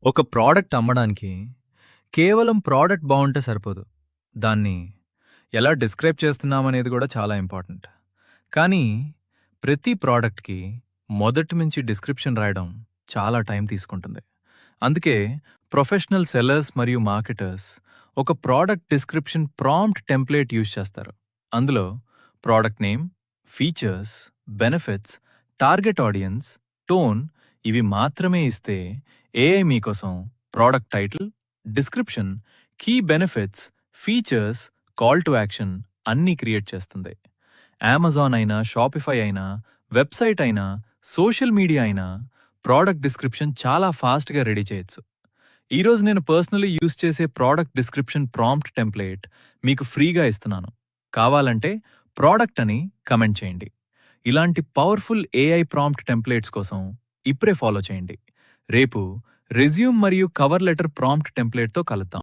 ఒక ప్రోడక్ట్ అమ్మడానికి కేవలం ప్రోడక్ట్ బావుంటే సరిపోదు. దాన్ని ఎలా డిస్క్రైబ్ చేస్తున్నామనేది గూడా చాలా ఇంపార్టెంట్. కానీ ప్రతి ప్రోడక్ట్‌కి మొదటి నుంచి డిస్క్రిప్షన్ రాయడం చాలా టైం తీసుకుంటుంది. అందుకే ప్రొఫెషనల్ సెల్లర్స్ మరియు మార్కెటర్స్ ఒక product description prompt template use చేస్తారు. అందులో product name, features, benefits, target audience, tone ఇవి మాత్రమే ఇస్తే ఏఐ మీకోసం product title, description, key benefits, features, call to action అన్నీ క్రియేట్ చేస్తుంది. అమెజాన్ అయినా, షాపిఫై అయినా, వెబ్‌సైట్ అయినా, సోషల్ మీడియా అయినా ప్రోడక్ట్ డిస్క్రిప్షన్ చాలా ఫాస్ట్‌గా రెడీ చేయొచ్చు. ఈరోజు నేను పర్సనల్లీ యూజ్ చేసే ప్రోడక్ట్ డిస్క్రిప్షన్ ప్రాంప్ట్ టెంప్లేట్ మీకు ఫ్రీగా ఇస్తున్నాను. కావాలంటే ప్రోడక్ట్ అని కమెంట్ చేయండి. ఇలాంటి పవర్‌ఫుల్ ఏఐ ప్రాంప్ట్ టెంప్లేట్స్ కోసం ఇప్పుడే ఫాలో చేయండి. రేపు రెజ్యూమ్ మరియు కవర్ లెటర్ ప్రాంప్ట్ టెంప్లేట్‌తో కలుద్దాం.